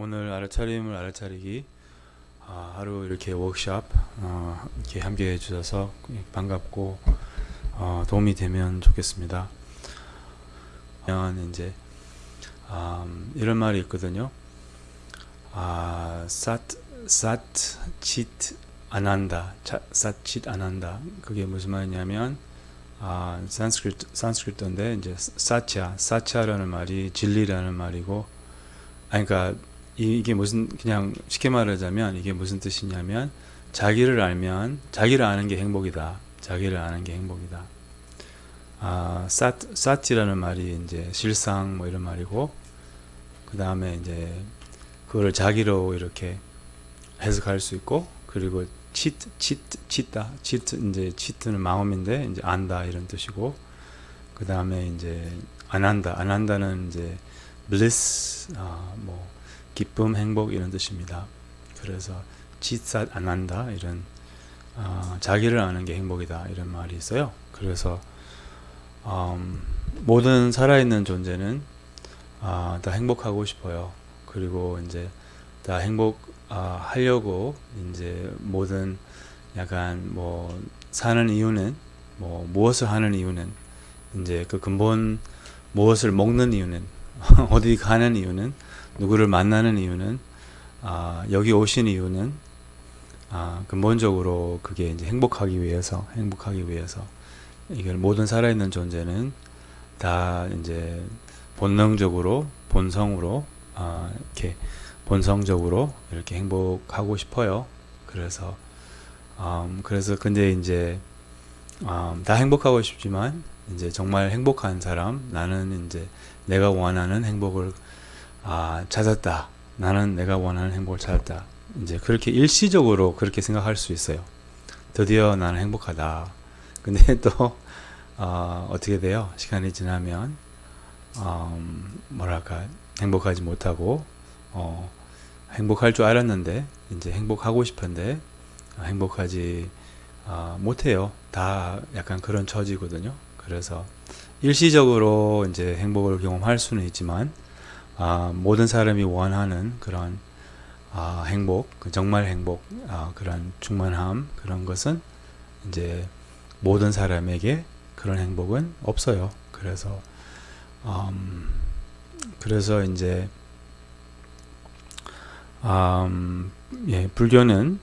오늘 알아차림을 알아차리기 하루 이렇게 워크숍 이렇게 함께 해주셔서 반갑고 도움이 되면 좋겠습니다. 이제 이런 말이 있거든요. 삿칫 아난다. 삿칫 아난다. 그게 무슨 말이냐면 산스크리트인데 이제 사차라는 말이 진리라는 말이고, 그러니까 이게 무슨, 그냥 쉽게 말하자면 이게 무슨 뜻이냐면 자기를 아는 게 행복이다. 자기를 아는 게 행복이다. 사티라는 말이 이제 실상 뭐 이런 말이고, 그 다음에 이제 그거를 자기로 이렇게 해석할 수 있고, 그리고 치다 이제 치트는 마음인데 이제 안다 이런 뜻이고, 그 다음에 이제 안 한다는 이제 bliss 뭐 기쁨, 행복 이런 뜻입니다. 그래서 치삿 안 한다 이런 자기를 아는 게 행복이다 이런 말이 있어요. 그래서 모든 살아있는 존재는 다 행복하고 싶어요. 그리고 이제 다 하려고 이제 모든 약간 뭐 사는 이유는 뭐 무엇을 하는 이유는 이제 그 근본 무엇을 먹는 이유는 어디 가는 이유는 누구를 만나는 이유는 여기 오신 이유는 근본적으로 그게 이제 행복하기 위해서 이걸 모든 살아있는 존재는 다 이제 본성적으로 이렇게 본성적으로 이렇게 행복하고 싶어요. 그래서 근데 이제 다 행복하고 싶지만 이제 정말 행복한 사람, 나는 이제 내가 원하는 행복을 찾았다. 나는 내가 원하는 행복을 찾았다. 이제 그렇게 일시적으로 그렇게 생각할 수 있어요. 드디어 나는 행복하다. 근데 또 어떻게 돼요? 시간이 지나면 뭐랄까 행복하지 못하고 행복할 줄 알았는데 이제 행복하고 싶은데 행복하지 못해요. 다 약간 그런 처지거든요. 그래서 일시적으로 이제 행복을 경험할 수는 있지만 모든 사람이 원하는 그런 행복, 정말 행복, 그런 충만함, 그런 것은 이제 모든 사람에게 그런 행복은 없어요. 그래서 이제 불교는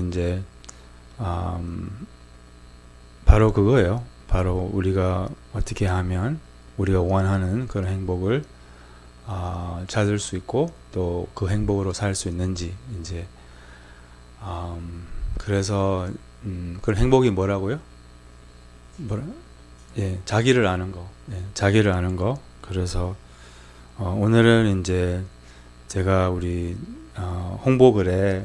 이제 바로 그거예요. 바로 우리가 어떻게 하면 우리가 원하는 그런 행복을 찾을 수 있고 또 그 행복으로 살 수 있는지 이제 그래서 그런 행복이 뭐라고요? 자기를 아는 거. 자기를 아는 거. 그래서 오늘은 이제 제가 우리 홍보글에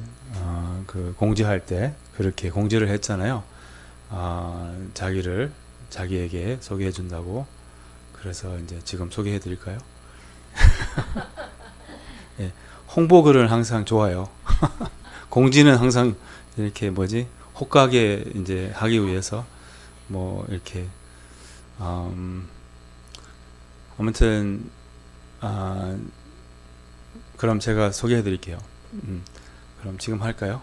그 공지할 때 그렇게 공지를 했잖아요. 자기에게 소개해 준다고. 그래서 이제 지금 소개해 드릴까요? 홍보글은 항상 좋아요. 공지는 항상 이렇게 혹하게 이제 하기 위해서 뭐 이렇게 아무튼 그럼 제가 소개해 드릴게요. 그럼 지금 할까요?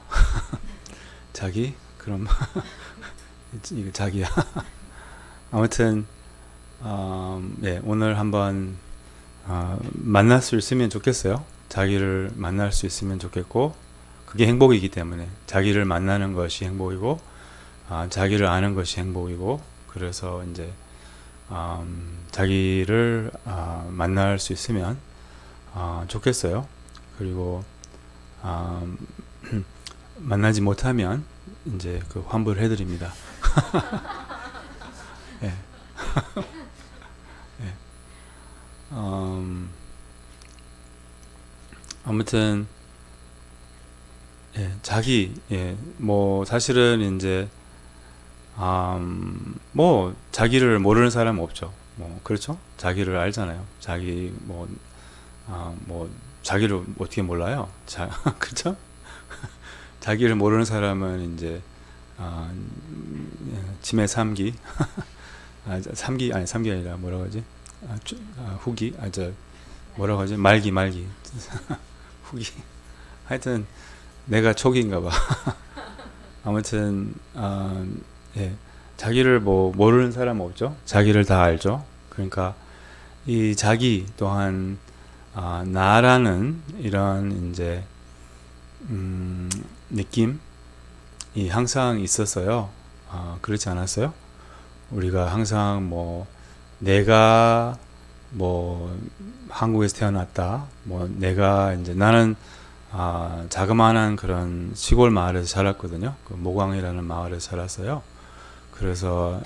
그럼 이거 자기야. 아무튼 오늘 한번 만날 수 있으면 좋겠어요. 자기를 만날 수 있으면 좋겠고, 그게 행복이기 때문에 자기를 만나는 것이 행복이고 자기를 아는 것이 행복이고, 그래서 이제 자기를 만날 수 있으면 좋겠어요. 그리고 만나지 못하면 이제 그 환불 해드립니다. 예. 예. 아무튼 뭐 사실은 이제 뭐 자기를 모르는 사람은 없죠. 뭐 그렇죠? 자기를 알잖아요. 뭐 자기를 어떻게 몰라요? 그렇죠? 자기를 모르는 사람은 이제 짐의 삼기 삼기 아니라 뭐라고 하지? 후기 뭐라고 하지? 말기 후기. 하여튼 내가 촉인가 봐. 아무튼 예. 자기를 뭐 모르는 사람 없죠. 자기를 다 알죠. 그러니까 이 자기 또한 나라는 이런 이제 느낌이 항상 있었어요. 그렇지 않았어요? 우리가 항상 뭐 내가 뭐 한국에서 태어났다. 뭐 내가 이제 나는 자그마한 그런 시골 마을에서 자랐거든요. 그 모광이라는 마을에서 자랐어요. 그래서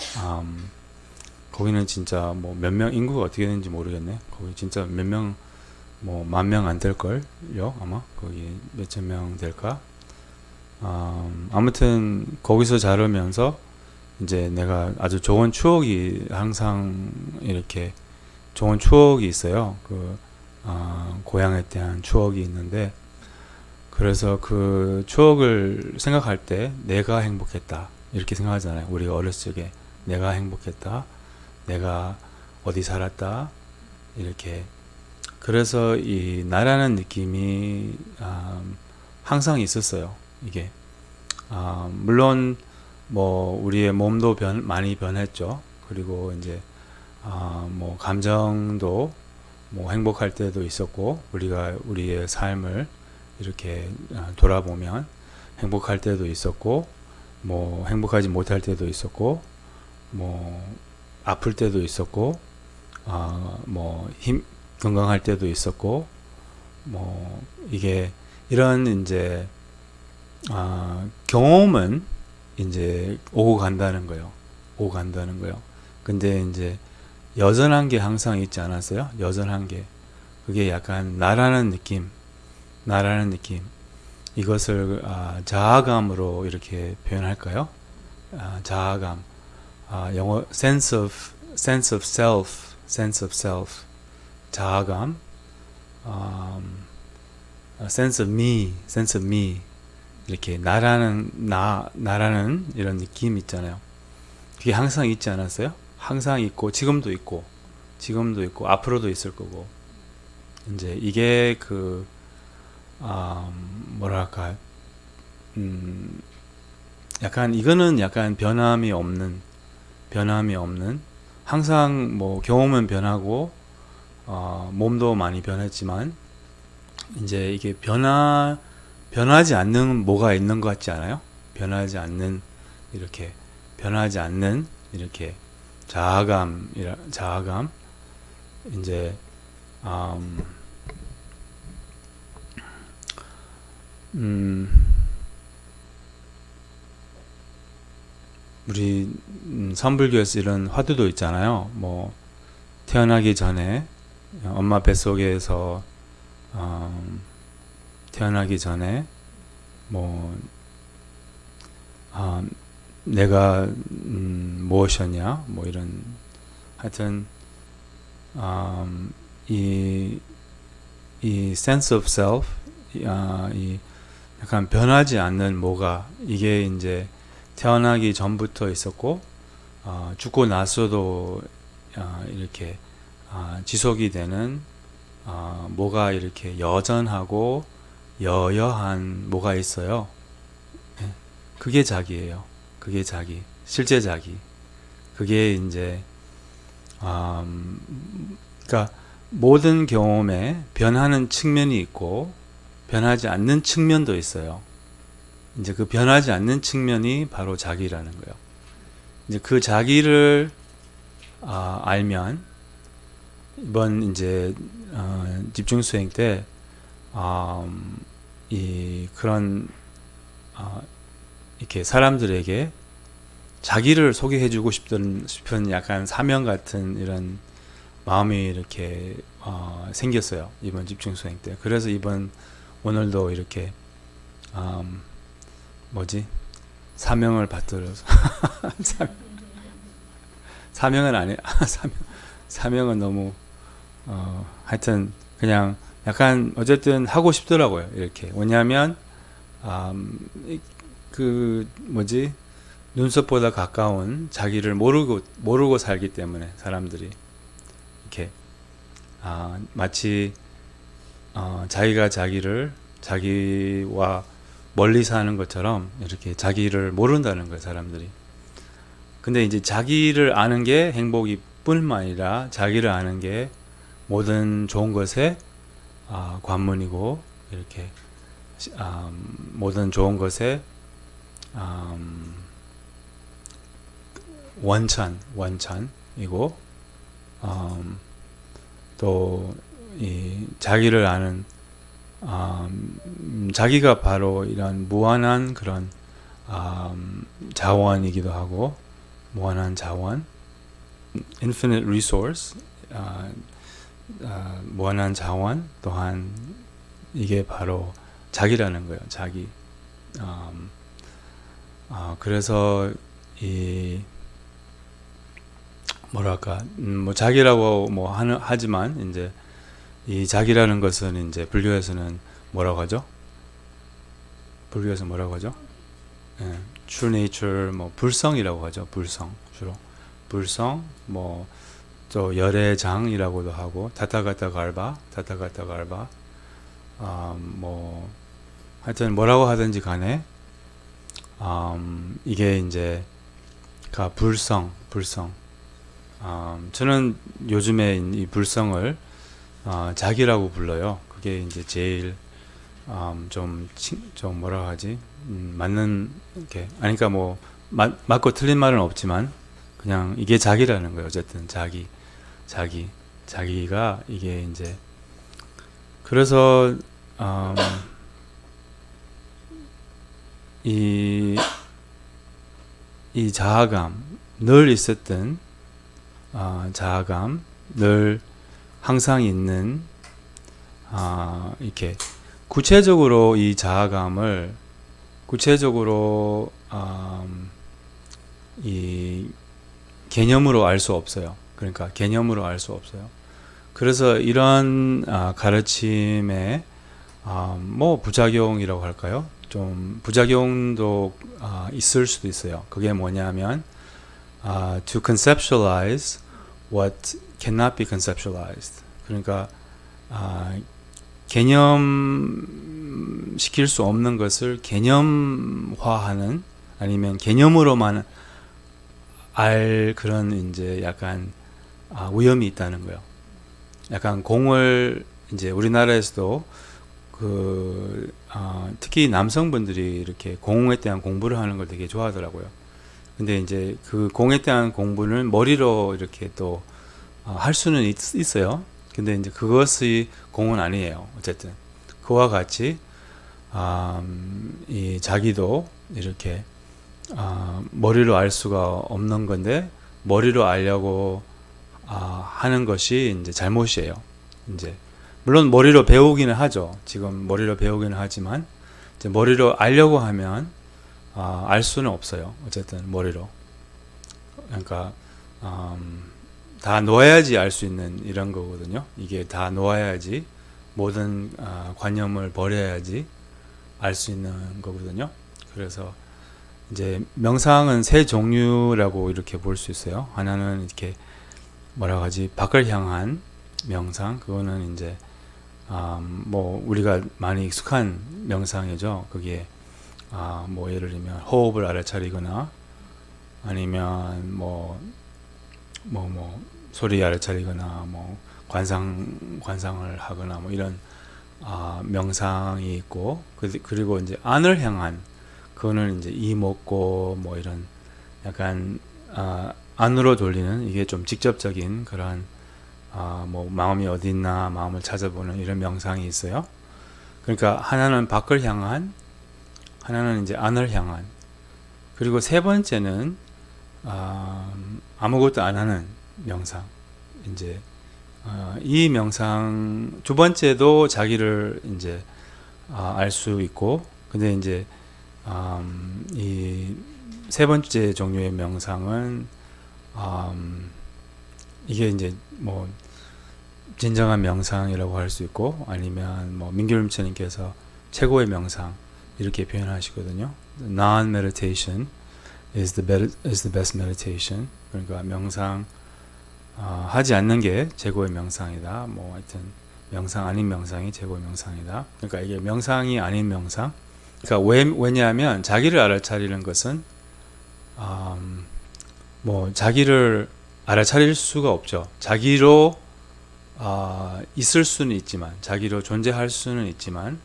거기는 진짜 뭐 몇 명 인구가 어떻게 되는지 모르겠네. 거기 진짜 몇 명 뭐 만 명 안 될걸요 아마 거기 몇천 명 될까. 아무튼 거기서 자라면서 이제 내가 아주 좋은 추억이 항상 이렇게 좋은 추억이 있어요. 그 고향에 대한 추억이 있는데 그래서 그 추억을 생각할 때 내가 행복했다 이렇게 생각하잖아요. 우리가 어렸을 적에 내가 행복했다, 내가 어디 살았다 이렇게. 그래서 이 나라는 느낌이 항상 있었어요. 이게 물론 뭐 우리의 몸도 많이 변했죠. 그리고 이제 뭐 감정도 뭐 행복할 때도 있었고 우리가 우리의 삶을 이렇게 돌아보면 행복할 때도 있었고 뭐 행복하지 못할 때도 있었고 뭐 아플 때도 있었고 뭐 건강할 때도 있었고 뭐 이게 이런 이제 경험은 이제 오고 간다는 거예요. 오고 간다는 거예요. 근데 이제 여전한 게 항상 있지 않았어요? 여전한 게 그게 약간 나라는 느낌 이것을 자아감으로 이렇게 표현할까요? 자아감, 영어 sense of self, 자아감, sense of me 이렇게 나라는 이런 느낌 있잖아요. 그게 항상 있지 않았어요? 항상 있고 지금도 있고 앞으로도 있을 거고. 이제 이게 그 뭐랄까 약간 이거는 약간 변함이 없는 항상 뭐 경험은 변하고 몸도 많이 변했지만 이제 이게 변하지 않는 뭐가 있는 것 같지 않아요? 변하지 않는 이렇게 자아감 이제 우리 선불교에서 이런 화두도 있잖아요. 뭐 태어나기 전에 엄마 뱃속에서 태어나기 전에 뭐 내가 무엇이었냐 뭐 이런 하여튼 이 sense of self 이 약간 변하지 않는 뭐가 이게 이제 태어나기 전부터 있었고 죽고 나서도 이렇게 지속이 되는 뭐가 이렇게 여전하고 여여한 뭐가 있어요. 네. 그게 자기예요. 그게 자기, 실제 자기. 그게 이제 그러니까 모든 경험에 변하는 측면이 있고 변하지 않는 측면도 있어요. 이제 그 변하지 않는 측면이 바로 자기라는 거예요. 이제 그 자기를 알면 이번 이제 집중 수행 때 이 그런 이렇게 사람들에게 자기를 소개해주고 싶은 약간 사명 같은 이런 마음이 이렇게 생겼어요. 이번 집중 수행 때. 그래서 오늘도 이렇게 사명을 받들어서 사명은 아니 사명은 너무 하여튼 그냥 약간 어쨌든 하고 싶더라고요. 이렇게 왜냐하면 눈썹보다 가까운 자기를 모르고 살기 때문에 사람들이 이렇게 마치 자기가 자기와 멀리 사는 것처럼 이렇게 자기를 모른다는 거예요, 사람들이. 근데 이제 자기를 아는 게 행복이 뿐만 아니라 자기를 아는 게 모든 좋은 것의 관문이고, 이렇게 모든 좋은 것의 원천이고, 또 이 자기를 아는 자기가 바로 이런 무한한 그런 자원이기도 하고, 무한한 자원, infinite resource, 무한한 자원 또한 이게 바로 자기라는 거예요. 자기. 그래서 이 뭐랄까, 뭐 자기라고 뭐 하지만 이제 이 자기라는 것은 이제 불교에서는 뭐라고 하죠? 불교에서 뭐라고 하죠? 예, true nature, 뭐 불성이라고 하죠. 불성, 주로 불성, 뭐 또 열애장이라고도 하고, 타타가타 갈바, 뭐 하여튼 뭐라고 하든지 간에 이게 이제 불성. 저는 요즘에 이 불성을 자기라고 불러요. 그게 이제 제일 좀 뭐라 하지? 맞는 게 아니까 뭐 맞고 틀린 말은 없지만 그냥 이게 자기라는 거예요. 어쨌든 자기가 이게 이제 그래서 이 자아감 늘 있었던 자아감 늘 항상 있는 이렇게 구체적으로 이 자아감을 구체적으로 이 개념으로 알 수 없어요. 그러니까 개념으로 알 수 없어요. 그래서 이런 가르침에 뭐 부작용이라고 할까요? 좀 부작용도 있을 수도 있어요. 그게 뭐냐면 to conceptualize what cannot be conceptualized. 그러니까 개념시킬 수 없는 것을 개념화하는, 아니면 개념으로만 알 그런 이제 약간 위험이 있다는 거예요. 약간 공을 이제 우리나라에서도 특히 남성분들이 이렇게 공에 대한 공부를 하는 걸 되게 좋아하더라고요. 근데 이제 그 공에 대한 공부는 머리로 이렇게 또 할 수는 있어요. 근데 이제 그것이 공은 아니에요. 어쨌든 그와 같이 이 자기도 이렇게 머리로 알 수가 없는 건데 머리로 알려고 하는 것이 이제 잘못이에요. 이제 물론 머리로 배우기는 하죠. 지금 머리로 배우기는 하지만 이제 머리로 알려고 하면 알 수는 없어요. 어쨌든 머리로. 그러니까 다 놓아야지 알 수 있는 이런 거거든요. 이게 다 놓아야지, 모든 관념을 버려야지 알 수 있는 거거든요. 그래서 이제 명상은 세 종류라고 이렇게 볼 수 있어요. 하나는 이렇게 뭐라고 하지, 밖을 향한 명상, 그거는 이제 뭐 우리가 많이 익숙한 명상이죠. 그게 뭐 예를 들면 호흡을 알아차리거나, 아니면 뭐 소리 알아차리거나, 뭐 관상을 하거나, 뭐 이런 명상이 있고, 그리고 이제 안을 향한, 그거는 이제 이목고 뭐 이런 약간 안으로 돌리는, 이게 좀 직접적인 그런 뭐 마음이 어디 있나 마음을 찾아보는 이런 명상이 있어요. 그러니까 하나는 밖을 향한, 하나는 이제 안을 향한, 그리고 세 번째는 아무것도 안 하는 명상. 이제 이 명상 두 번째도 자기를 이제 알 수 있고, 근데 이제 이 세 번째 종류의 명상은 이게 이제 뭐 진정한 명상이라고 할 수 있고, 아니면 뭐 민규림처님께서 최고의 명상 이렇게 표현하시거든요. Non-meditation is the best meditation. 그러니까 명상 하지 않는 게 최고의 명상이다. 뭐 하여튼 명상 아닌 명상이 최고의 명상이다. 그러니까 이게 명상이 아닌 명상. 그러니까 왜냐하면 자기를 알아차리는 것은 뭐 자기를 알아차릴 수가 없죠. 자기로 있을 수는 있지만, 자기로 존재할 수는 있지만,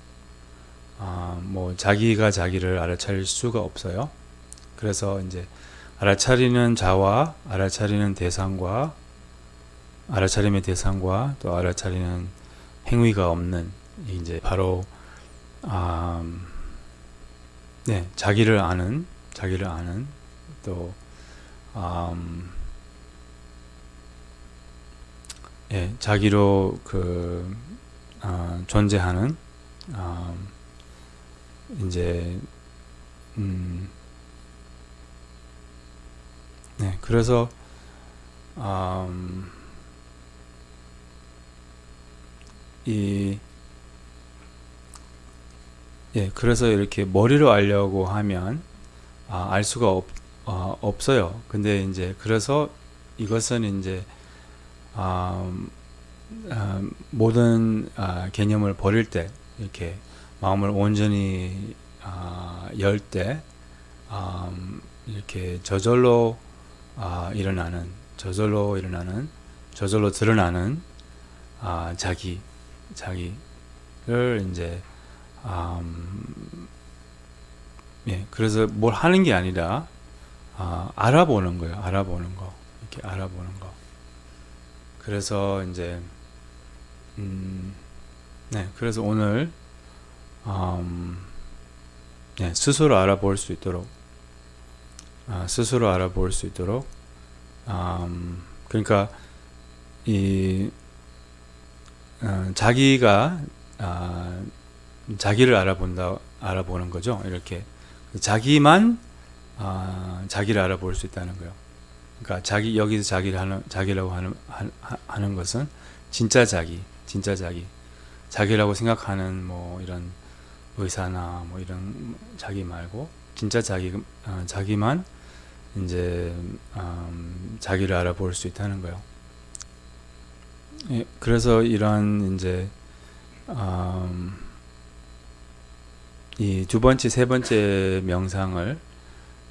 뭐 자기가 자기를 알아차릴 수가 없어요. 그래서 이제 알아차리는 자와 알아차리는 대상과 알아차림의 대상과 또 알아차리는 행위가 없는 이제 바로 네, 자기를 아는 또 예, 자기로 존재하는 이제 네, 그래서 그래서 이렇게 머리로 알려고 하면 알 수가 없어요. 근데 이제 그래서 이것은 이제 모든 개념을 버릴 때 이렇게 마음을 온전히 열 때 이렇게 저절로 드러나는 자기를 이제 그래서 뭘 하는 게 아니라 알아보는 거예요. 이렇게 알아보는 거. 그래서 이제 그래서 오늘 스스로 알아볼 수 있도록 그러니까 자기가 자기를 알아보는 거죠. 이렇게 자기만 자기를 알아볼 수 있다는 거예요. 그러니까 여기서 자기라고 하는 것은 진짜 자기라고 생각하는 뭐 이런 의사나 뭐 이런 자기 말고 진짜 자기만 이제 자기를 알아볼 수 있다는 거예요. 예, 그래서 이런 이제 이 두 번째, 세 번째 명상을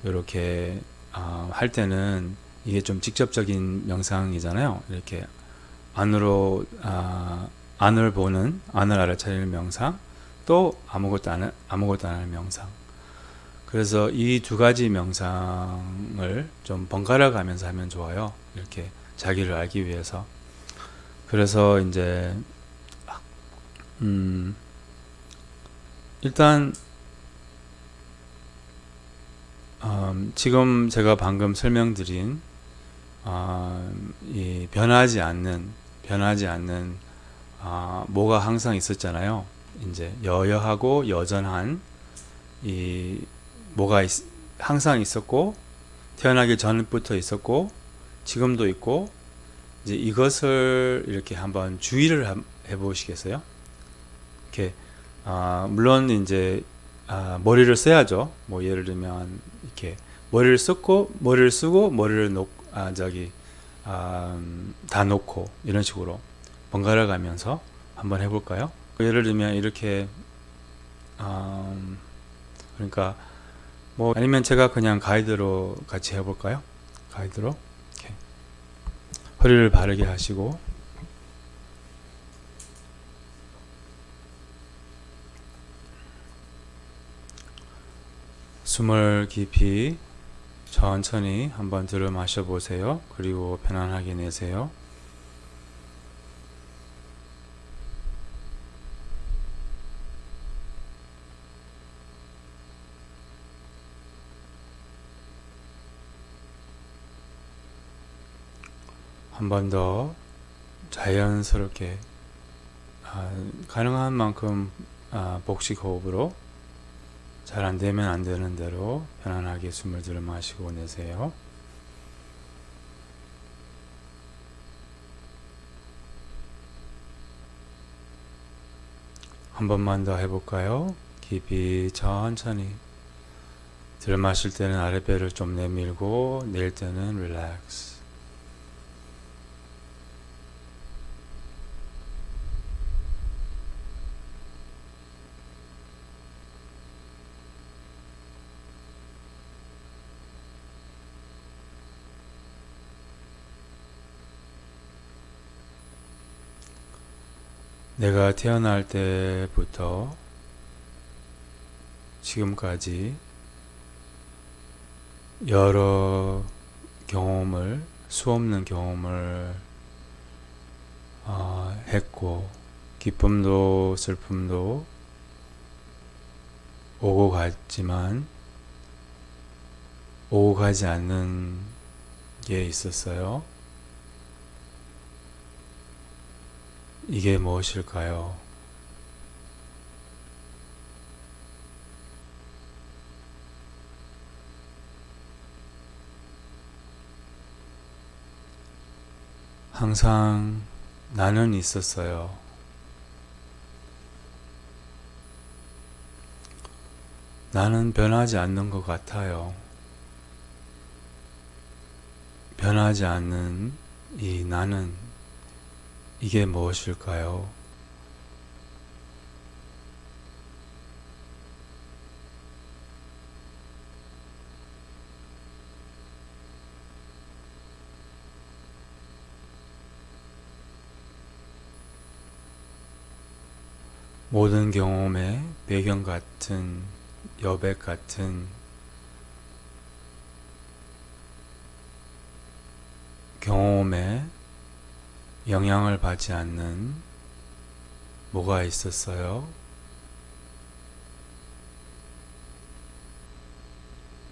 이렇게 할 때는 이게 좀 직접적인 명상이잖아요. 이렇게 안을 알아차리는 명상, 또 아무것도 안 하는 명상. 그래서 이 두 가지 명상을 좀 번갈아 가면서 하면 좋아요. 이렇게 자기를 알기 위해서. 그래서 이제 일단 지금 제가 방금 설명드린 이 변하지 않는 뭐가 항상 있었잖아요. 이제 여여하고 여전한 이 뭐가 항상 있었고 태어나기 전부터 있었고 지금도 있고 이제 이것을 이렇게 한번 주의를 해보시겠어요? 이렇게 물론 이제 머리를 써야죠. 뭐 예를 들면 이렇게 머리를 쓰고 머리를 다 놓고 이런 식으로 번갈아 가면서 한번 해볼까요? 예를 들면 이렇게 그러니까 뭐 아니면 제가 그냥 가이드로 같이 해볼까요? 가이드로 이렇게 허리를 바르게 하시고 숨을 깊이 천천히 한번 들어 마셔 보세요. 그리고 편안하게 내세요. 한 번 더 자연스럽게 가능한 만큼 복식 호흡으로 잘 안되면 안되는 대로 편안하게 숨을 들어 마시고 내세요. 한 번만 더 해볼까요? 깊이 천천히 들어 마실 때는 아랫배를 좀 내밀고 낼 때는 릴렉스. 내가 태어날 때부터 지금까지 여러 경험을, 수없는 경험을 했고, 기쁨도 슬픔도 오고 갔지만 오고 가지 않는 게 있었어요. 이게 무엇일까요? 항상 나는 있었어요. 나는 변하지 않는 것 같아요. 변하지 않는 이 나는, 이게 무엇일까요? 모든 경험의 배경 같은, 여백 같은 경험에 영향을 받지 않는 뭐가 있었어요?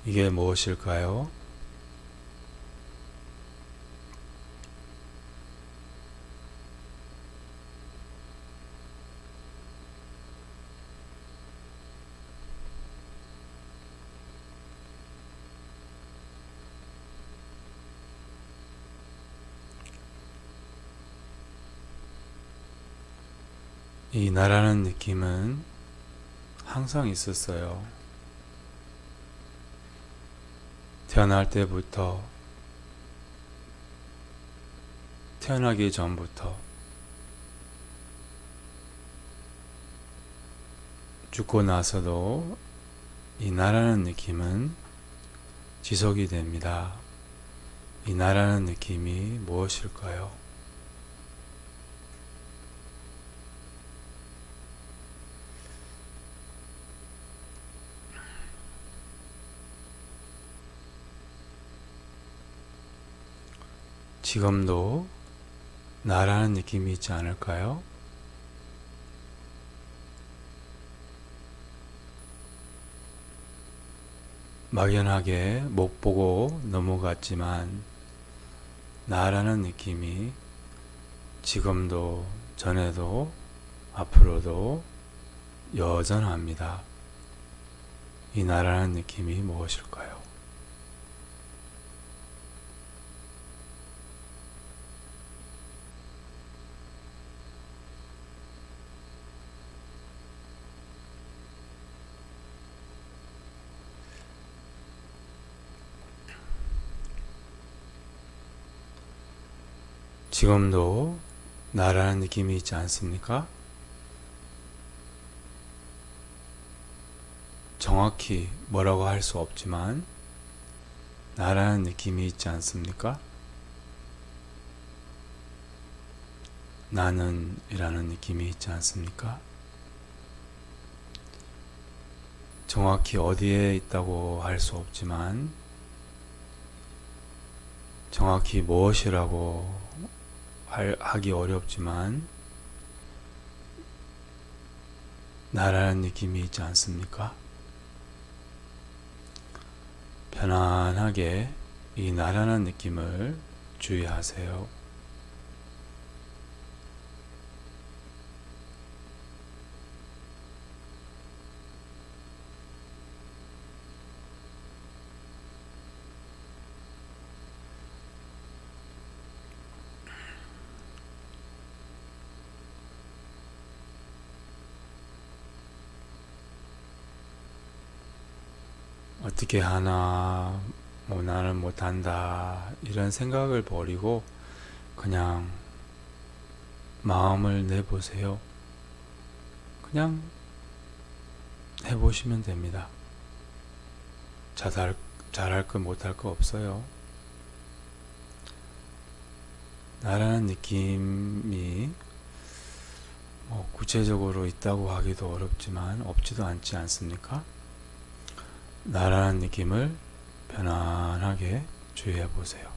이게 무엇일까요? 이 나라는 느낌은 항상 있었어요. 태어날 때부터, 태어나기 전부터, 죽고 나서도 이 나라는 느낌은 지속이 됩니다. 이 나라는 느낌이 무엇일까요? 지금도 나라는 느낌이 있지 않을까요? 막연하게 못 보고 넘어갔지만 나라는 느낌이 지금도, 전에도, 앞으로도 여전합니다. 이 나라는 느낌이 무엇일까요? 지금도 나라는 느낌이 있지 않습니까? 정확히 뭐라고 할 수 없지만 나라는 느낌이 있지 않습니까? 나는 이라는 느낌이 있지 않습니까? 정확히 어디에 있다고 할 수 없지만 정확히 무엇이라고 하기 어렵지만 나라는 느낌이 있지 않습니까? 편안하게 이 나라는 느낌을 주의하세요. 어떻게 하나, 뭐 나는 못한다, 이런 생각을 버리고 그냥 마음을 내보세요. 그냥 해보시면 됩니다. 잘할 거 못할 거 없어요. 나라는 느낌이 구체적으로 있다고 하기도 어렵지만 없지도 않지 않습니까? 나라는 느낌을 편안하게 주의해 보세요.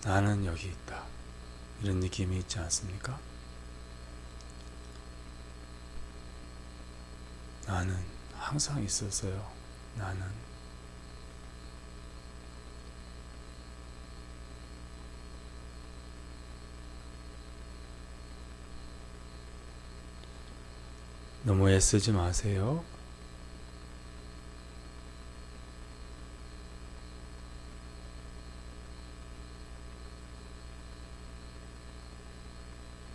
나는 여기 있다. 이런 느낌이 있지 않습니까? 나는 항상 있었어요. 나는 너무 애쓰지 마세요.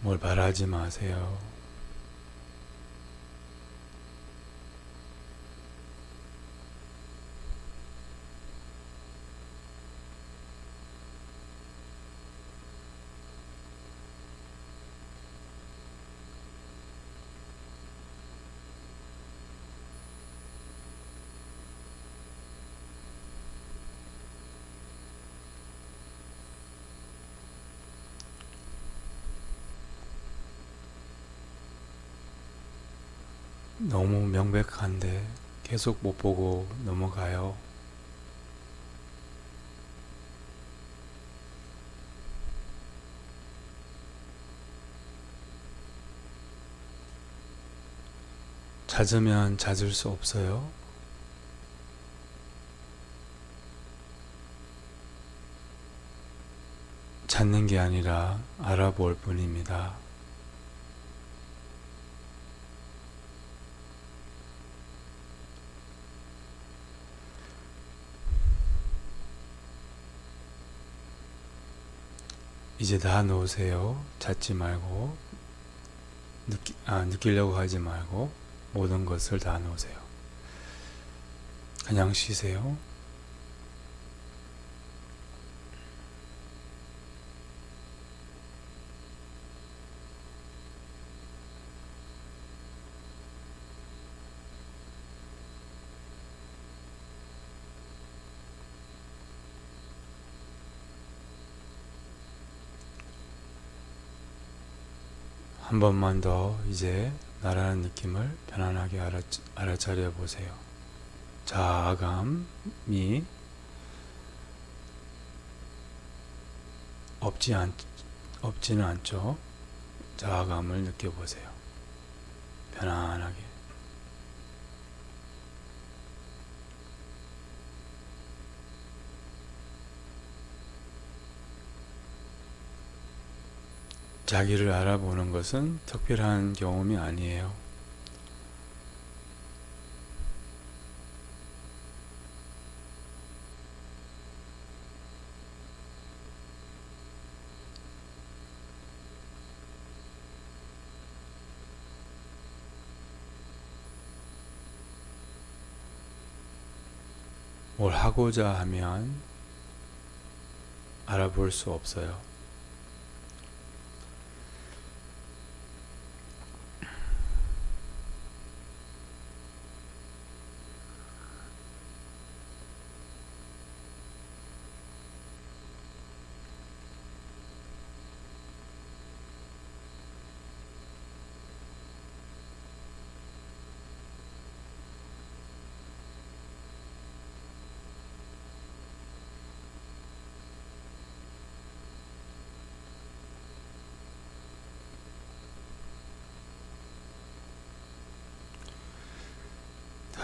뭘 바라지 마세요. 너무 명백한데 계속 못 보고 넘어가요. 찾으면 찾을 수 없어요. 찾는 게 아니라 알아볼 뿐입니다. 이제 다 놓으세요. 찾지 말고 느끼려고 하지 말고 모든 것을 다 놓으세요. 그냥 쉬세요. 한 번만 더 이제 나라는 느낌을 편안하게 알아차려 보세요. 자아감이 없지는 않죠. 자아감을 느껴보세요. 편안하게. 자기를 알아보는 것은 특별한 경험이 아니에요. 뭘 하고자 하면 알아볼 수 없어요.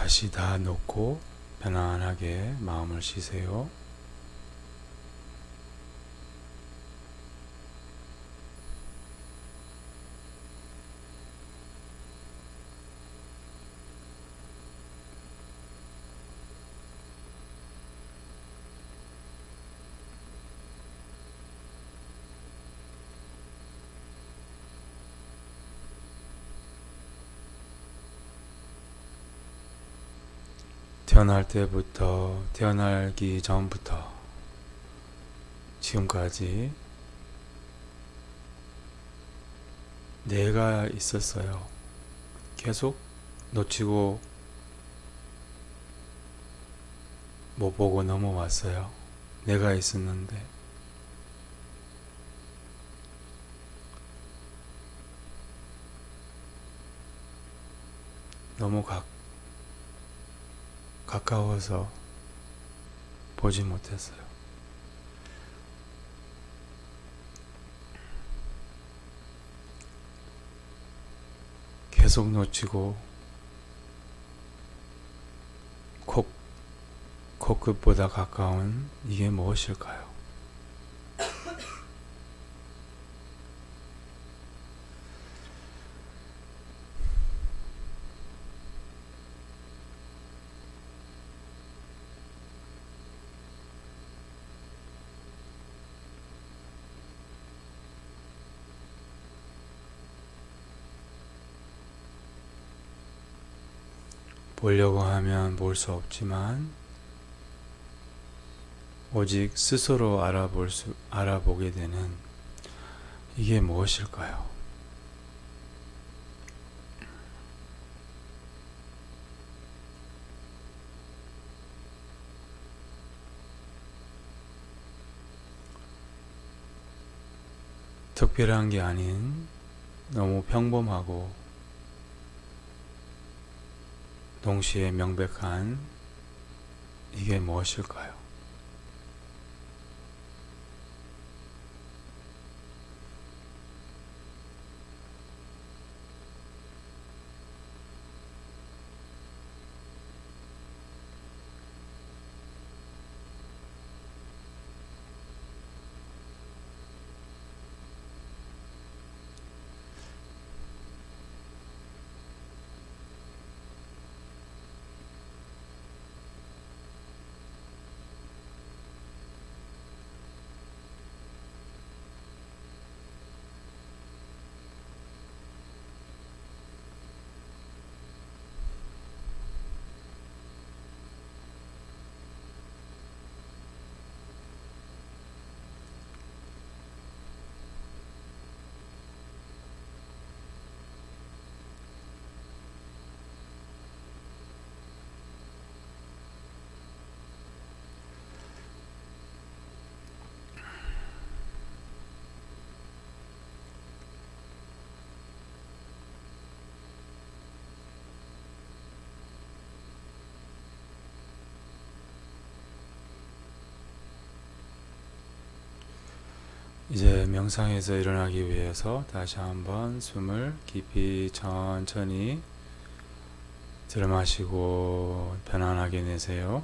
다시 다 놓고 편안하게 마음을 쉬세요. 태어날 때부터 태어나기 전부터 지금까지 내가 있었어요. 계속 놓치고 못 보고 넘어왔어요. 내가 있었는데. 너무 가까워서 보지 못했어요. 계속 놓치고 코끝보다 가까운 이게 무엇일까요? 보려고 하면 볼 수 없지만 오직 스스로 알아보게 되는 이게 무엇일까요? 특별한 게 아닌 너무 평범하고 동시에 명백한 이게 무엇일까요? 이제 명상에서 일어나기 위해서 다시 한번 숨을 깊이 천천히 들이마시고 편안하게 내세요.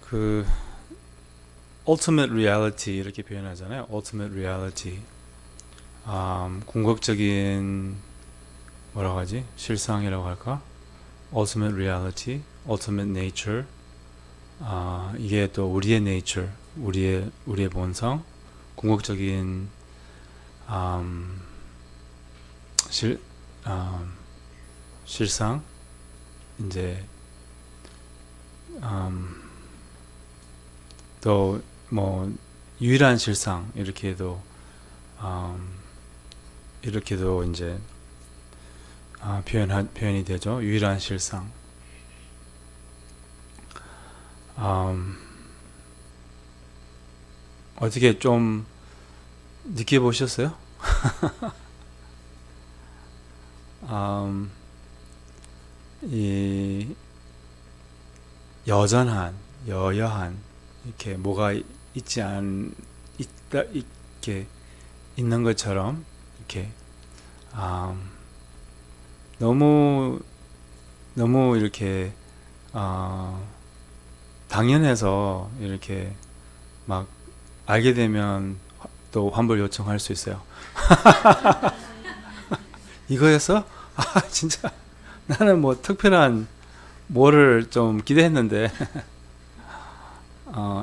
그 ultimate reality 이렇게 표현하잖아요. ultimate reality. 궁극적인 뭐라고 하지? 실상이라고 할까? ultimate reality, ultimate nature. 이게 또 우리의 nature, 우리의 본성, 궁극적인 실상, 이제 또 뭐 유일한 실상 이렇게도 이제 표현이 되죠. 유일한 실상. 어떻게 좀 느껴보셨어요? 이 여여한 이렇게 뭐가 이렇게 있는 것처럼 이렇게 너무 이렇게 당연해서 이렇게 막 알게 되면 또 환불 요청할 수 있어요. 이거였어? 진짜 나는 뭐 특별한 뭐를 좀 기대했는데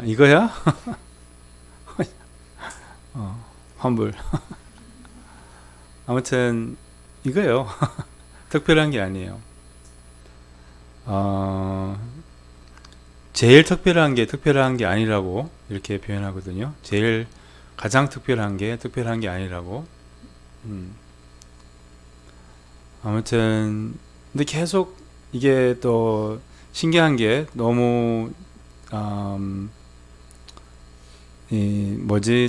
이거야? 환불. 아무튼 이거요. 특별한 게 아니에요. 제일 특별한 게 아니라고 이렇게 표현하거든요. 제일 가장 특별한 게 아니라고. 아무튼 근데 계속 이게 또 신기한 게 너무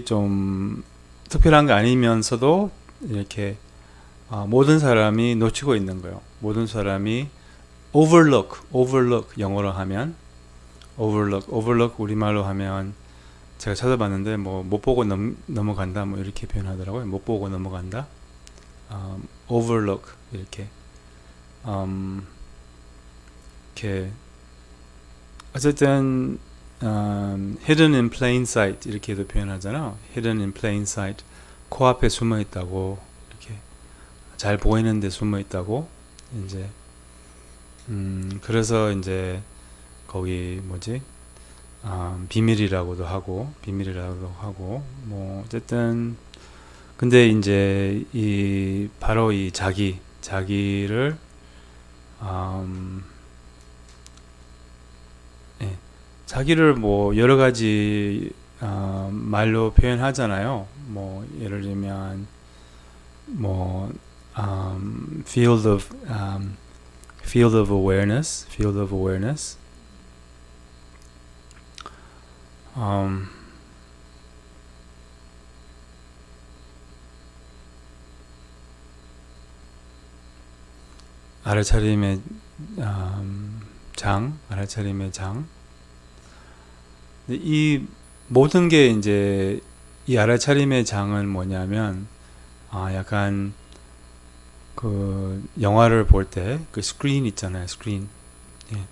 좀 특별한 거 아니면서도 이렇게 모든 사람이 놓치고 있는 거예요. 모든 사람이 overlook 영어로 하면 overlook 우리말로 하면 제가 찾아봤는데 뭐 못 보고 넘어간다 뭐 이렇게 표현하더라고요. 못 보고 넘어간다. overlook 이렇게 이렇게 어쨌든 hidden in plain sight 이렇게도 표현하잖아. hidden in plain sight 코앞에 숨어 있다고 이렇게 잘 보이는데 숨어 있다고 이제 그래서 이제 거기 뭐지 비밀이라고도 하고 뭐 어쨌든 근데 이제 바로 이 자기를 예, 자기를 뭐 여러 가지 말로 표현하잖아요. 뭐 예를 들면 뭐 field of awareness 알아차림의 알아차림의 장. 이 모든 게 이제 이 알아차림의 장은 뭐냐면 약간 그 영화를 볼 때 그 스크린 있잖아요. 스크린. 예.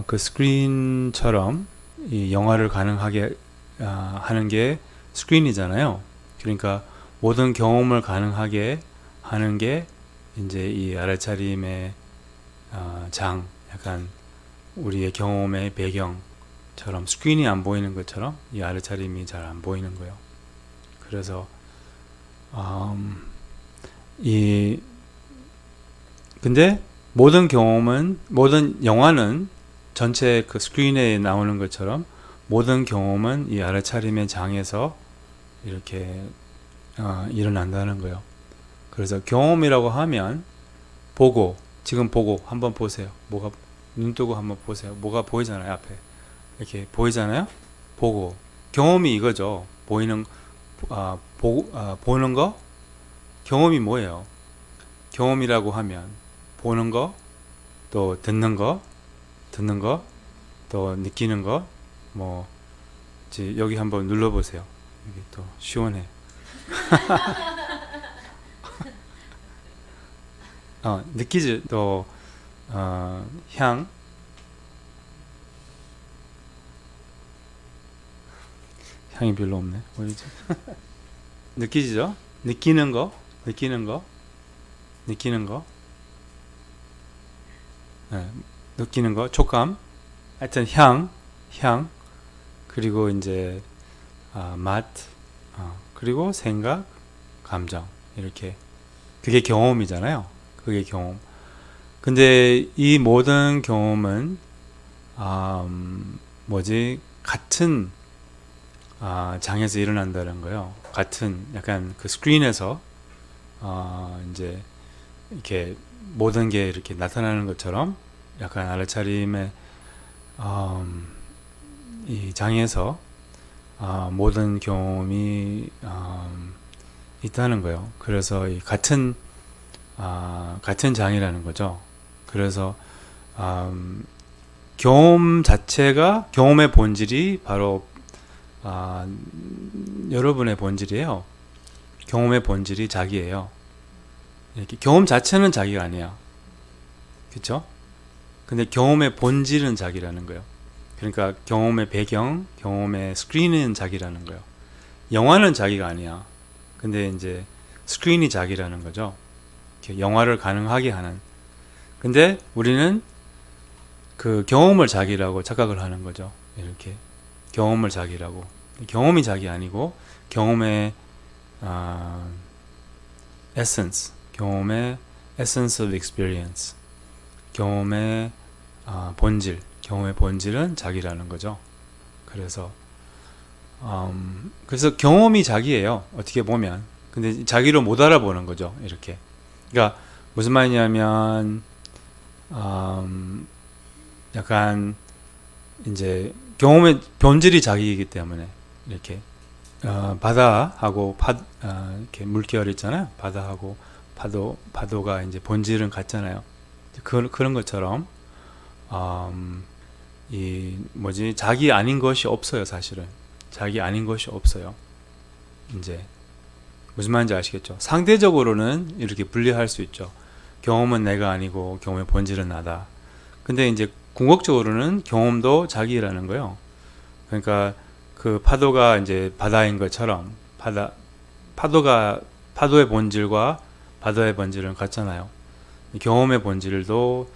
그 스크린처럼 이 영화를 가능하게 하는 게 스크린이잖아요. 그러니까 모든 경험을 가능하게 하는 게 이제 이 알아차림의 장, 약간 우리의 경험의 배경처럼 스크린이 안 보이는 것처럼 이 알아차림이 잘 안 보이는 거예요. 그래서 근데 모든 영화는 전체 그 스크린에 나오는 것처럼 모든 경험은 이 알아차림의 장에서 이렇게 일어난다는 거예요. 그래서 경험이라고 하면 지금 보고 한번 보세요. 눈 뜨고 한번 보세요. 뭐가 보이잖아요. 앞에 이렇게 보이잖아요. 보고 경험이 이거죠. 보는 거 경험이 뭐예요? 경험이라고 하면 보는 거, 또 듣는 거, 또 느끼는 거. 뭐 여기 한번 눌러보세요. 여기 또 시원해. 느끼지. 또 향이 별로 없네. 뭐지? 느끼지죠? 느끼는 거. 네, 느끼는 거, 촉감. 하여튼 향, 그리고 이제 맛, 그리고 생각, 감정. 이렇게 그게 경험이잖아요. 그게 경험. 근데 이 모든 경험은 같은 장에서 일어난다는 거예요. 같은 약간 그 스크린에서 이제 이렇게 모든 게 이렇게 나타나는 것처럼 약간 알아차림의 이 장에서 모든 경험이 있다는 거예요. 그래서 이 같은 장이라는 거죠. 그래서 경험 자체가 경험의 본질이 바로 여러분의 본질이에요. 경험의 본질이 자기예요. 이렇게 경험 자체는 자기가 아니야. 그렇죠? 근데 경험의 본질은 자기라는 거예요. 그러니까 경험의 배경, 경험의 스크린은 자기라는 거예요. 영화는 자기가 아니야. 근데 이제 스크린이 자기라는 거죠. 이렇게 영화를 가능하게 하는. 근데 우리는 그 경험을 자기라고 착각을 하는 거죠. 이렇게 경험을 자기라고. 경험이 자기 아니고 경험의 essence, 경험의 essence of experience, 경험의 본질, 경험의 본질은 자기라는 거죠. 그래서 경험이 자기예요. 어떻게 보면. 근데 자기로 못 알아보는 거죠. 이렇게. 그러니까 무슨 말이냐면 약간 이제 경험의 본질이 자기이기 때문에 이렇게 바다하고 이렇게 물결 있잖아요. 바다하고 파도가 이제 본질은 같잖아요. 그런 것처럼 이 뭐지 자기 아닌 것이 없어요. 사실은 자기 아닌 것이 없어요. 이제 무슨 말인지 아시겠죠? 상대적으로는 이렇게 분리할 수 있죠. 경험은 내가 아니고 경험의 본질은 나다. 근데 이제 궁극적으로는 경험도 자기라는 거예요. 그러니까 그 파도가 이제 바다인 것처럼 파도의 본질과 바다의 본질은 같잖아요. 경험의 본질도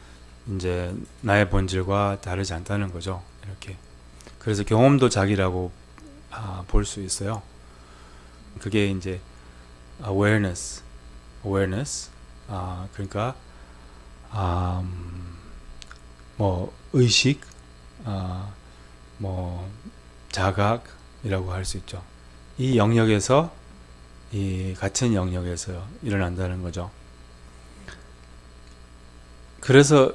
이제 나의 본질과 다르지 않다는 거죠. 이렇게. 그래서 경험도 자기라고 볼 수 있어요. 그게 이제 awareness. 그러니까 뭐 의식, 뭐 자각이라고 할 수 있죠. 이 영역에서 이 같은 영역에서 일어난다는 거죠. 그래서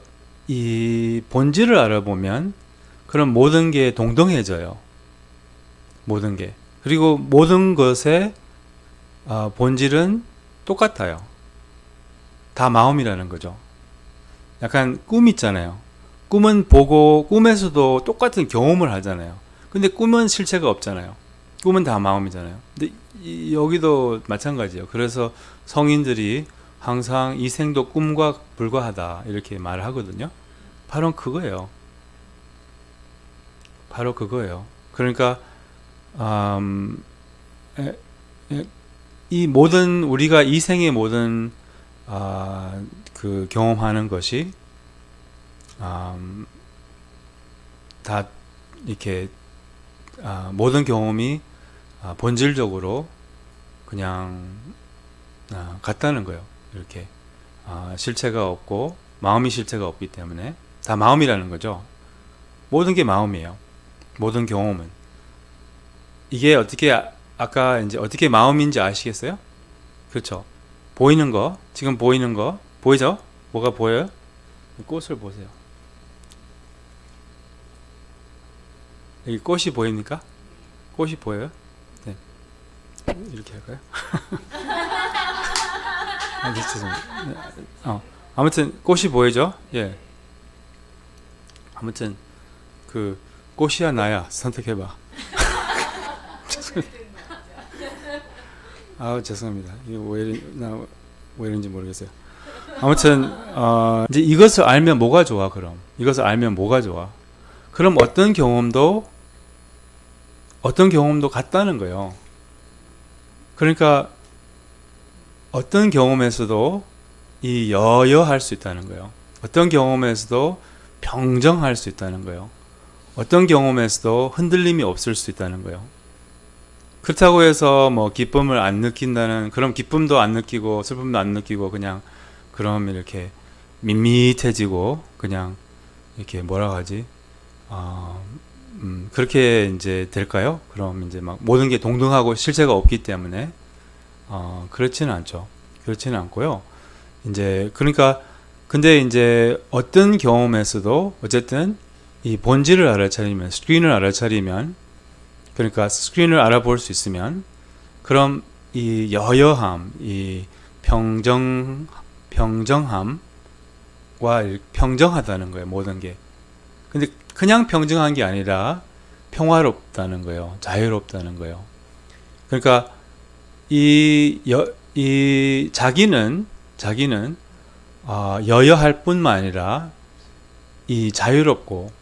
이 본질을 알아보면 그럼 모든 게 동등해져요. 모든 게. 그리고 모든 것의 본질은 똑같아요. 다 마음이라는 거죠. 약간 꿈 있잖아요. 꿈은 보고 꿈에서도 똑같은 경험을 하잖아요. 근데 꿈은 실체가 없잖아요. 꿈은 다 마음이잖아요. 근데 여기도 마찬가지예요. 그래서 성인들이 항상 이 생도 꿈과 불과하다 이렇게 말을 하거든요. 바로 그거예요. 바로 그거예요. 그러니까 이 모든 우리가 이 생의 모든 그 경험하는 것이 다 이렇게 모든 경험이 본질적으로 그냥 같다는 거예요. 이렇게 실체가 없고 마음이 실체가 없기 때문에 다 마음이라는 거죠. 모든 게 마음이에요. 모든 경험은 이게 어떻게 아까 이제 어떻게 마음인지 아시겠어요? 그렇죠. 보이는 거 지금 보이는 거 보이죠? 뭐가 보여요? 꽃을 보세요. 여기 꽃이 보입니까? 꽃이 보여요? 네. 이렇게 할까요? 죄송합니다. 아무튼 꽃이 보이죠? 예. 아무튼 그 꽃이야 나야 선택해봐. 죄송합니다. 이게 왜 이런지 모르겠어요. 아무튼 이제 이것을 알면 뭐가 좋아? 그럼 이것을 알면 뭐가 좋아? 그럼 어떤 경험도 같다는 거예요. 그러니까 어떤 경험에서도 이 여여할 수 있다는 거예요. 어떤 경험에서도 평정할 수 있다는 거예요. 어떤 경험에서도 흔들림이 없을 수 있다는 거예요. 그렇다고 해서 뭐 기쁨을 안 느낀다는 그럼 기쁨도 안 느끼고 슬픔도 안 느끼고 그냥 그럼 이렇게 밋밋해지고 그냥 이렇게 뭐라 하지? 그렇게 이제 될까요? 그럼 이제 막 모든 게 동등하고 실체가 없기 때문에 그렇지는 않죠. 그렇지는 않고요. 이제 그러니까 근데 이제 어떤 경험에서도 어쨌든 이 본질을 알아차리면 스크린을 알아차리면 그러니까 스크린을 알아볼 수 있으면 그럼 이 여여함, 이 평정함과 평정하다는 거예요. 모든 게. 근데 그냥 평정한 게 아니라 평화롭다는 거예요. 자유롭다는 거예요. 그러니까 이 자기는 여여할 뿐만 아니라 이 자유롭고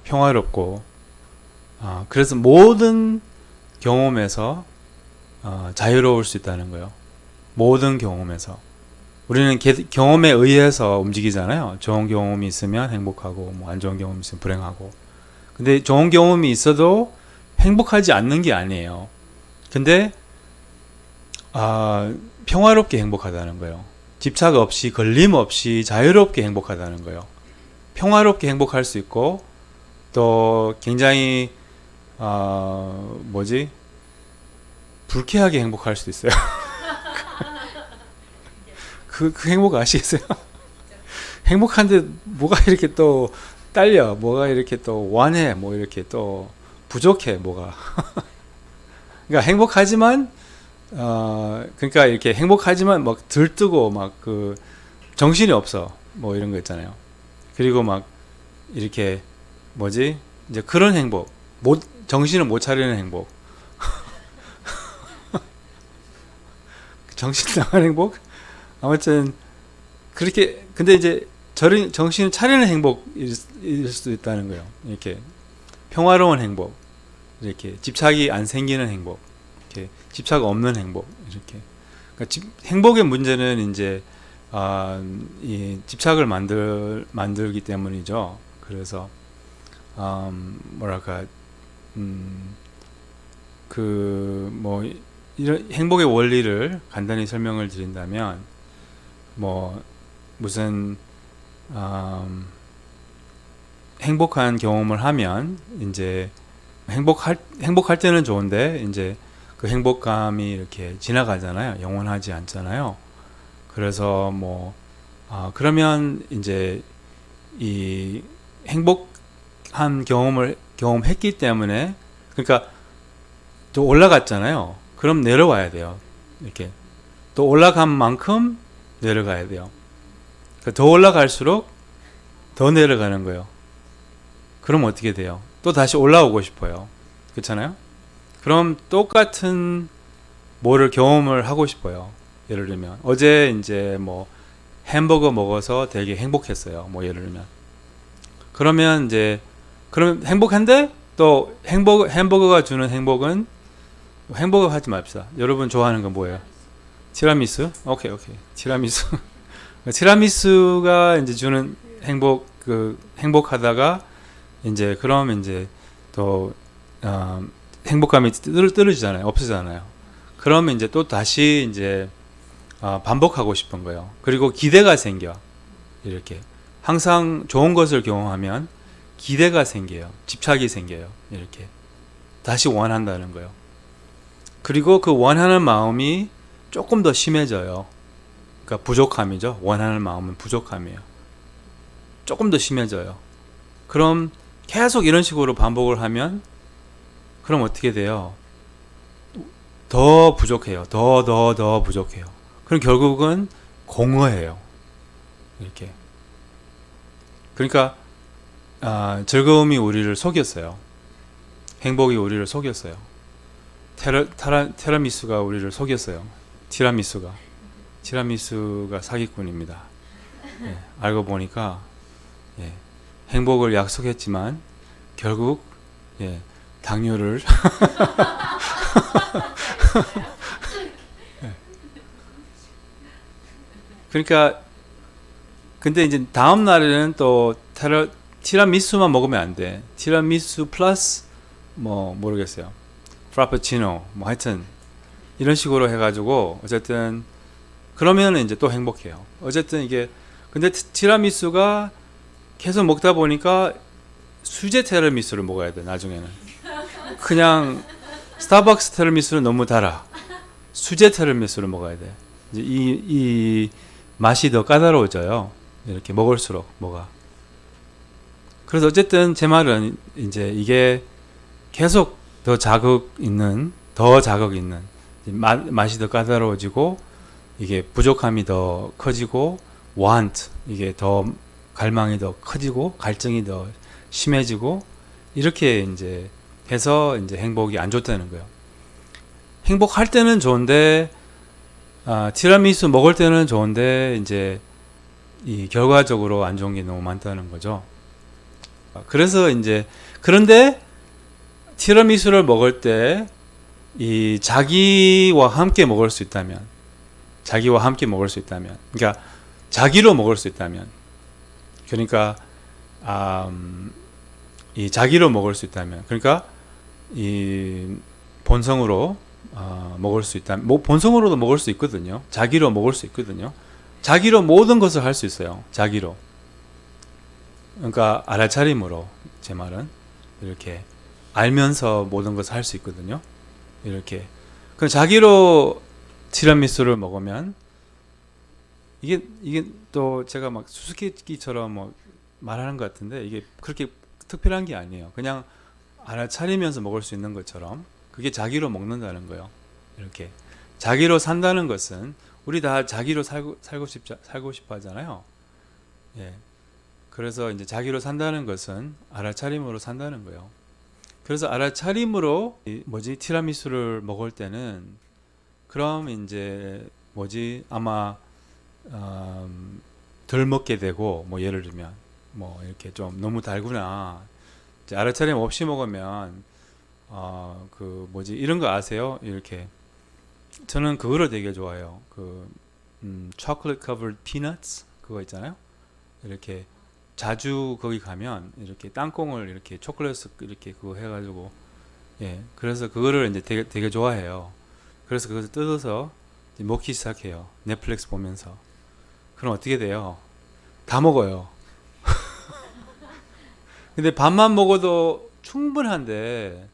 평화롭고 그래서 모든 경험에서 자유로울 수 있다는 거예요. 모든 경험에서. 우리는 경험에 의해서 움직이잖아요. 좋은 경험이 있으면 행복하고 뭐 안 좋은 경험이 있으면 불행하고. 근데 좋은 경험이 있어도 행복하지 않는 게 아니에요. 근데 평화롭게 행복하다는 거예요. 집착 없이 걸림 없이 자유롭게 행복하다는 거예요. 평화롭게 행복할 수 있고 또 굉장히 불쾌하게 행복할 수도 있어요. 그 행복 아시겠어요? 행복한데 뭐가 이렇게 또 딸려, 뭐가 이렇게 또 원해, 뭐 이렇게 또 부족해, 뭐가. 그러니까 행복하지만 그러니까 이렇게 행복하지만 막 들뜨고 막 그 정신이 없어, 뭐 이런 거 있잖아요. 그리고 막 이렇게 이제 그런 행복, 정신을 못 차리는 행복, 정신 나간 행복. 아무튼 그렇게 근데 이제 정신을 차리는 행복일 수도 있다는 거예요. 이렇게 평화로운 행복, 이렇게 집착이 안 생기는 행복, 이렇게 집착 없는 행복, 이렇게. 그러니까 행복의 문제는 이제 이 집착을 만들기 때문이죠. 그래서 뭐랄까 이런 행복의 원리를 간단히 설명을 드린다면 무슨 행복한 경험을 하면 이제 행복할 때는 좋은데 이제 그 행복감이 이렇게 지나가잖아요. 영원하지 않잖아요. 그래서 그러면 이제 이 행복한 경험했기 때문에, 그러니까 또 올라갔잖아요. 그럼 내려와야 돼요. 이렇게 또 올라간 만큼 내려가야 돼요. 더 올라갈수록 더 내려가는 거예요. 그럼 어떻게 돼요? 또 다시 올라오고 싶어요. 그렇잖아요? 그럼 똑같은 뭐를 경험을 하고 싶어요. 예를 들면 어제 이제 햄버거 먹어서 되게 행복했어요. 예를 들면 그러면 행복한데 또 햄버거가 주는 행복은, 햄버거 하지 맙시다. 여러분 좋아하는 건 뭐예요? 티라미수? 오케이. 티라미수. 티라미수가 이제 주는 행복하다가 이제 그럼 이제 또 행복감이 떨어지잖아요. 없어지잖아요. 그러면 이제 또 다시 이제 반복하고 싶은 거예요. 그리고 기대가 생겨. 이렇게 항상 좋은 것을 경험하면 기대가 생겨요. 집착이 생겨요. 이렇게 다시 원한다는 거예요. 그리고 그 원하는 마음이 조금 더 심해져요. 그러니까 부족함이죠. 원하는 마음은 부족함이에요. 조금 더 심해져요. 그럼 계속 이런 식으로 반복을 하면 그럼 어떻게 돼요? 더 부족해요. 더 부족해요. 그럼 결국은 공허해요. 이렇게. 그러니까 즐거움이 우리를 속였어요. 행복이 우리를 속였어요. 티라미수가 우리를 속였어요. 티라미수가 사기꾼입니다. 예, 알고 보니까 행복을 약속했지만 결국 당뇨를 그러니까 근데 이제 다음 날에는 또 티라미수만 먹으면 안 돼. 티라미수 플러스 모르겠어요. 프라푸치노 하여튼 이런 식으로 해가지고 어쨌든 그러면 이제 또 행복해요. 어쨌든 이게 근데 티라미수가 계속 먹다 보니까 수제 티라미수를 먹어야 돼. 나중에는 그냥 스타벅스 티라미수는 너무 달아. 수제 티라미수를 먹어야 돼. 이제 이 맛이 더 까다로워져요. 이렇게 먹을수록 뭐가. 그래서 어쨌든 제 말은 이제 이게 계속 더 자극 있는 맛이 더 까다로워지고 이게 부족함이 더 커지고 want 이게 더 갈망이 더 커지고 갈증이 더 심해지고 이렇게 이제 해서 이제 행복이 안 좋다는 거예요. 행복할 때는 좋은데 티라미수 먹을 때는 좋은데 이제 이 결과적으로 안 좋은 게 너무 많다는 거죠. 그래서 이제 그런데 티라미수를 먹을 때 이 자기와 함께 먹을 수 있다면 자기와 함께 먹을 수 있다면, 그러니까 자기로 먹을 수 있다면, 그러니까 이 자기로 먹을 수 있다면, 그러니까 이 본성으로 먹을 수 있다면, 뭐 본성으로도 먹을 수 있거든요. 자기로 먹을 수 있거든요. 자기로 모든 것을 할 수 있어요. 자기로. 그러니까 알아차림으로, 제 말은 이렇게 알면서 모든 것을 할 수 있거든요. 이렇게. 그 자기로 티라미수를 먹으면 이게 또 제가 막 수수께끼처럼 뭐 말하는 것 같은데 이게 그렇게 특별한 게 아니에요. 그냥 알아차리면서 먹을 수 있는 것처럼 그게 자기로 먹는다는 거예요. 이렇게 자기로 산다는 것은 우리 다 자기로 살고 싶어 하잖아요. 예. 그래서 이제 자기로 산다는 것은 알아차림으로 산다는 거예요. 그래서 알아차림으로 티라미수를 먹을 때는 그럼 이제 아마 덜 먹게 되고, 뭐 예를 들면 뭐 이렇게 좀 너무 달구나, 이제 알아차림 없이 먹으면 이런 거 아세요? 이렇게 저는 그거를 되게 좋아해요. chocolate covered peanuts 그거 있잖아요. 이렇게 자주 거기 가면 이렇게 땅콩을 이렇게 초콜릿 이렇게 그거 해가지고, 예, 그래서 그거를 이제 되게 좋아해요. 그래서 그것을 뜯어서 먹기 시작해요. 넷플릭스 보면서. 그럼 어떻게 돼요? 다 먹어요. 근데 밥만 먹어도 충분한데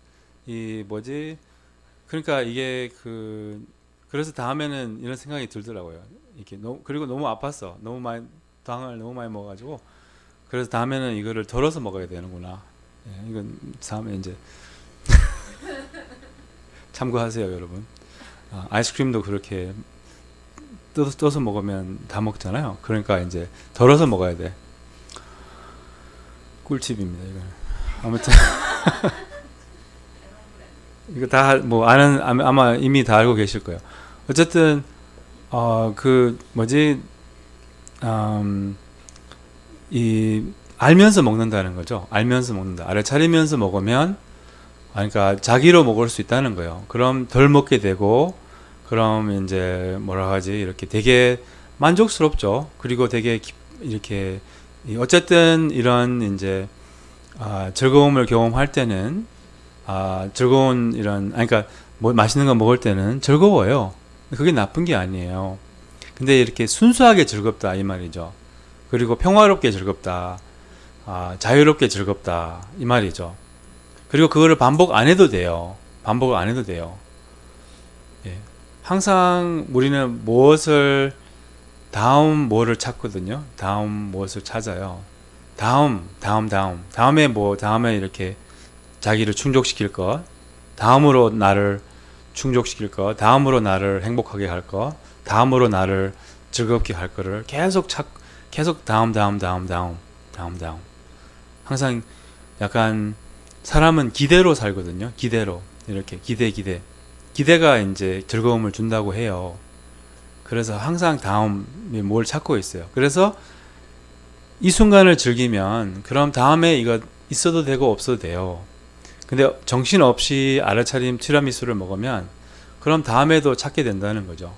그러니까 이게 그래서 다음에는 이런 생각이 들더라고요. 그리고 너무 아팠어. 당을 너무 많이 먹어가지고, 그래서 다음에는 이거를 덜어서 먹어야 되는구나. 예, 이건 다음에 이제 참고하세요, 여러분. 아이스크림도 그렇게 떠서 먹으면 다 먹잖아요. 그러니까 이제 덜어서 먹어야 돼. 꿀팁입니다, 이거. 아무튼 이거 다 뭐 아마 이미 다 알고 계실 거예요. 어쨌든 알면서 먹는다는 거죠. 알면서 먹는다. 알아차리면서 먹으면, 그러니까 자기로 먹을 수 있다는 거예요. 그럼 덜 먹게 되고, 그럼 이제 이렇게 되게 만족스럽죠. 그리고 되게 이렇게 어쨌든 이런 이제 즐거움을 경험할 때는 즐거운 그러니까 맛있는 거 먹을 때는 즐거워요. 그게 나쁜 게 아니에요. 근데 이렇게 순수하게 즐겁다 이 말이죠. 그리고 평화롭게 즐겁다, 자유롭게 즐겁다 이 말이죠. 그리고 그거를 반복 안 해도 돼요. 반복을 안 해도 돼요. 예. 항상 우리는 다음 뭐를 찾거든요. 다음 무엇을 찾아요. 다음에 이렇게 자기를 충족시킬 것, 다음으로 나를 충족시킬 것, 다음으로 나를 행복하게 할 것, 다음으로 나를 즐겁게 할 거를 계속 다음. 항상 약간 사람은 기대로 살거든요. 기대로. 이렇게 기대가 이제 즐거움을 준다고 해요. 그래서 항상 다음에 뭘 찾고 있어요. 그래서 이 순간을 즐기면 그럼 다음에 이거 있어도 되고 없어도 돼요. 근데 정신없이 알아차림 티라미수를 먹으면 그럼 다음에도 찾게 된다는 거죠.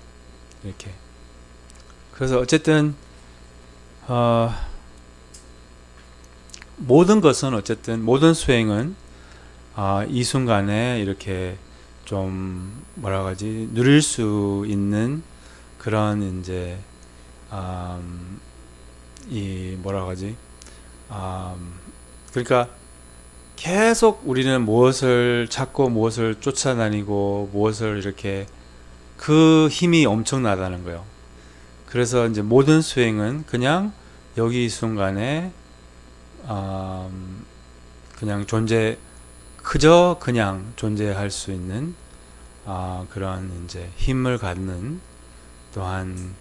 이렇게. 그래서 어쨌든 모든 수행은 이 순간에 이렇게 좀 누릴 수 있는 그런 이제 그러니까 계속 우리는 무엇을 찾고 무엇을 쫓아다니고 무엇을 이렇게 그 힘이 엄청나다는 거예요. 그래서 이제 모든 수행은 그냥 여기 이 순간에 그저 그냥 존재할 수 있는 그런 이제 힘을 갖는, 또한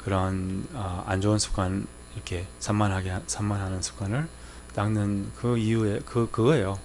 그런 안 좋은 습관, 이렇게 산만하는 습관을 닦는 그 이유에 그거예요.